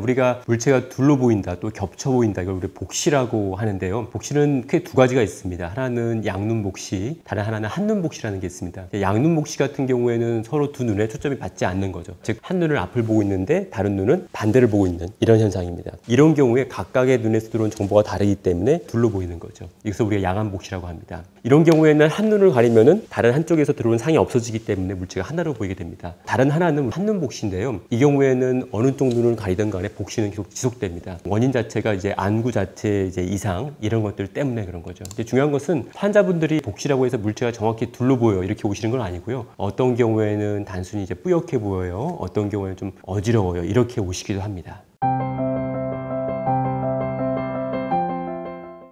우리가 물체가 둘러 보인다, 또 겹쳐 보인다, 이걸 우리 복시라고 하는데요. 복시는 크게 두 가지가 있습니다. 하나는 양눈 복시, 다른 하나는 한눈 복시라는 게 있습니다. 양눈 복시 같은 경우에는 서로 두 눈에 초점이 맞지 않는 거죠. 즉, 한 눈을 앞을 보고 있는데 다른 눈은 반대를 보고 있는 이런 현상입니다. 이런 경우에 각각의 눈에서 들어온 정보가 다르기 때문에 둘러 보이는 거죠. 이것을 우리가 양안 복시라고 합니다. 이런 경우에는 한 눈을 가리면은 다른 한쪽에서 들어온 상이 없어지기 때문에 물체가 하나로 보이게 됩니다. 다른 하나는 한눈 복시인데요. 이 경우에는 어느 쪽 눈을 가리든 간에 복시는 계속 지속됩니다. 원인 자체가 이제 안구 자체의 이제 이상 이런 것들 때문에 그런 거죠. 이제 중요한 것은 환자분들이 복시라고 해서 물체가 정확히 둘러 보여 이렇게 오시는 건 아니고요. 어떤 경우에는 단순히 이제 뿌옇게 보여요. 어떤 경우에는 좀 어지러워요. 이렇게 오시기도 합니다.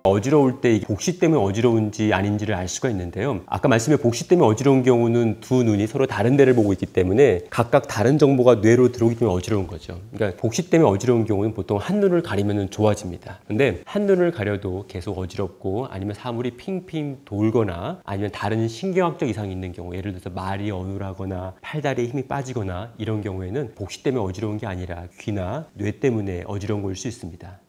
어지러울 때 복시 때문에 어지러운지 아닌지를 알 수가 있는데요. 아까 말씀에 복시 때문에 어지러운 경우는 두 눈이 서로 다른 데를 보고 있기 때문에 각각 다른 정보가 뇌로 들어오기 때문에 어지러운 거죠. 그러니까 복시 때문에 어지러운 경우는 보통 한 눈을 가리면 좋아집니다. 근데 한 눈을 가려도 계속 어지럽고 아니면 사물이 핑핑 돌거나 아니면 다른 신경학적 이상이 있는 경우, 예를 들어서 말이 어눌하거나 팔다리에 힘이 빠지거나 이런 경우에는 복시 때문에 어지러운 게 아니라 귀나 뇌 때문에 어지러운 거일 수 있습니다.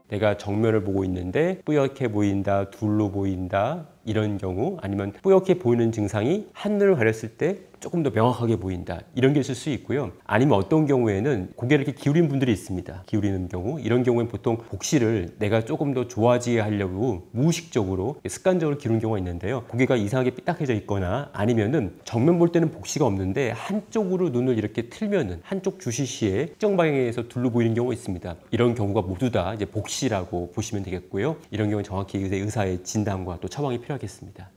내가 정면을 보고 있는데 뿌옇게 보인다, 둘로 보인다 이런 경우, 아니면 뿌옇게 보이는 증상이 한눈을 가렸을 때 조금 더 명확하게 보인다 이런 게 있을 수 있고요. 아니면 어떤 경우에는 고개를 이렇게 기울인 분들이 있습니다. 기울이는 경우, 이런 경우에는 보통 복시를 내가 조금 더 좋아지게 하려고 무의식적으로 습관적으로 기울인 경우가 있는데요. 고개가 이상하게 삐딱해져 있거나 아니면은 정면 볼 때는 복시가 없는데 한쪽으로 눈을 이렇게 틀면은 한쪽 주시시에 특정 방향에서 둘러 보이는 경우가 있습니다. 이런 경우가 모두 다 이제 복시라고 보시면 되겠고요. 이런 경우는 정확히 의사의 진단과 또 처방이 필요하겠습니다.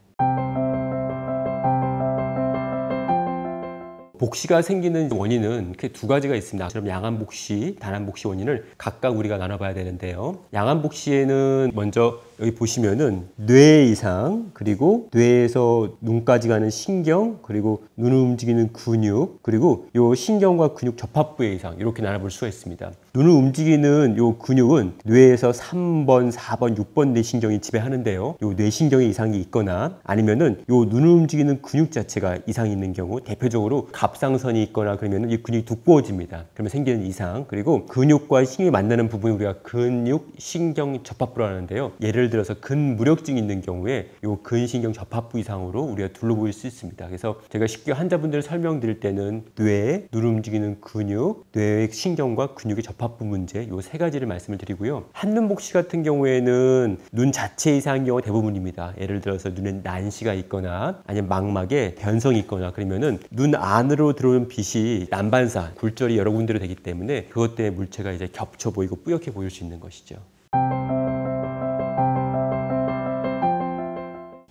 복시가 생기는 원인은 크게 두 가지가 있습니다. 그럼 양안복시, 단안복시 원인을 각각 우리가 나눠봐야 되는데요. 양안복시에는 먼저 여기 보시면은 뇌 이상, 그리고 뇌에서 눈까지 가는 신경, 그리고 눈을 움직이는 근육, 그리고 요 신경과 근육 접합부의 이상, 이렇게 나눠볼 수가 있습니다. 눈을 움직이는 요 근육은 뇌에서 3번, 4번, 6번 뇌신경이 지배하는데요. 요 뇌신경에 이상이 있거나 아니면은 요 눈을 움직이는 근육 자체가 이상이 있는 경우, 대표적으로 갑상선이 있거나 그러면은 이 근육이 두꺼워집니다. 그러면 생기는 이상, 그리고 근육과 신경이 만나는 부분이 우리가 근육, 신경 접합부라고 하는데요. 예를 들어서 근무력증이 있는 경우에 이 근신경 접합부 이상으로 우리가 둘러보일 수 있습니다. 그래서 제가 쉽게 환자분들을 설명드릴 때는 뇌, 눈을 움직이는 근육, 뇌의 신경과 근육의 접합부 문제, 이 세 가지를 말씀을 드리고요. 한눈 복시 같은 경우에는 눈 자체 이상인 경우가 대부분입니다. 예를 들어서 눈에 난시가 있거나 아니면 망막에 변성이 있거나 그러면은 눈 안으로 들어오는 빛이 난반사, 굴절이 여러 군데로 되기 때문에 그것 때문에 물체가 이제 겹쳐 보이고 뿌옇게 보일 수 있는 것이죠.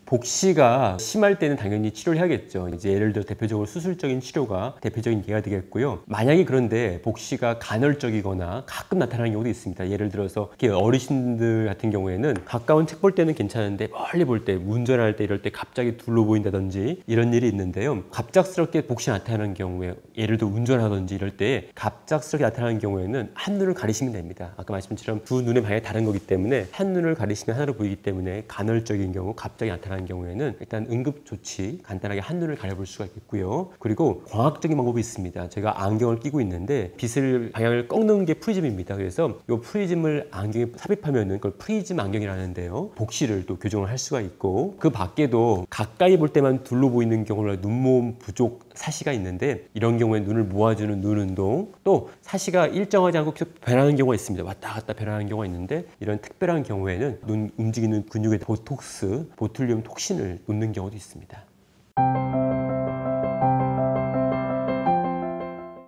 복시가 심할 때는 당연히 치료를 해야겠죠. 이제 예를 들어 대표적으로 수술적인 치료가 대표적인 예가 되겠고요. 만약에 그런데 복시가 간헐적이거나 가끔 나타나는 경우도 있습니다. 예를 들어서 어르신들 같은 경우에는 가까운 책 볼 때는 괜찮은데 멀리 볼 때, 운전할 때 이럴 때 갑자기 둘러 보인다든지 이런 일이 있는데요. 갑작스럽게 복시 나타나는 경우에, 예를 들어 운전하든지 이럴 때 갑작스럽게 나타나는 경우에는 한 눈을 가리시면 됩니다. 아까 말씀처럼 두 눈의 방향이 다른 거기 때문에 한 눈을 가리시면 하나로 보이기 때문에 간헐적인 경우, 갑자기 나타나는 경우에는 일단 응급조치 간단하게 한눈을 가려볼 수가 있고요. 그리고 광학적인 방법이 있습니다. 제가 안경을 끼고 있는데 빛을 방향을 꺾는 게 프리즘입니다. 그래서 이 프리즘을 안경에 삽입하면은 그걸 프리즘 안경이라는데요. 복시를 또 교정을 할 수가 있고, 그 밖에도 가까이 볼 때만 둘러 보이는 경우는 눈몸 부족 사시가 있는데 이런 경우에 눈을 모아주는 눈 운동, 또 사시가 일정하지 않고 계속 변하는 경우가 있습니다. 왔다 갔다 변하는 경우가 있는데 이런 특별한 경우에는 눈 움직이는 근육에 보톡스, 보툴리움 톡신을 놓는 경우도 있습니다.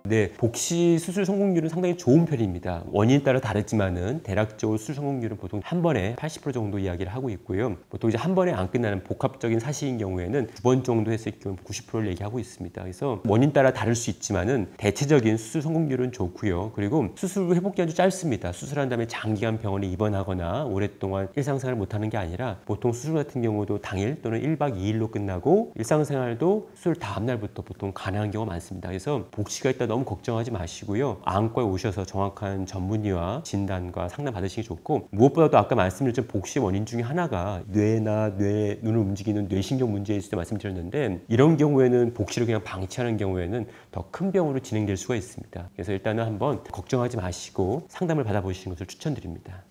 네, 복시 수술 성공률은 상당히 좋은 편입니다. 원인에 따라 다르지만은 대략적으로 수술 성공률은 보통 한 번에 80% 정도 이야기를 하고 있고요. 보통 이제 한 번에 안 끝나는 복합적인 사시인 경우에는 두 번 정도 했을 경우 90%를 얘기하고 있습니다. 그래서 원인 따라 다를 수 있지만은 대체적인 수술 성공률은 좋고요. 그리고 수술 회복 기간도 짧습니다. 수술한 다음에 장기간 병원에 입원하거나 오랫동안 일상생활을 못하는 게 아니라 보통 수술 같은 경우도 당일 또는 1박 2일로 끝나고 일상생활도 수술 다음 날부터 보통 가능한 경우가 많습니다. 그래서 복시가 있다 너무 걱정하지 마시고요. 안과에 오셔서 정확한 전문의와 진단과 상담 받으시기 좋고, 무엇보다도 아까 말씀드렸던 복시 원인 중에 하나가 뇌나 눈을 움직이는 뇌신경 문제에 있을 때 말씀드렸는데, 이런 경우에는 복시를 그냥 방치하는 경우에는 더 큰 병으로 진행될 수가 있습니다. 그래서 일단은 한번 걱정하지 마시고 상담을 받아보시는 것을 추천드립니다.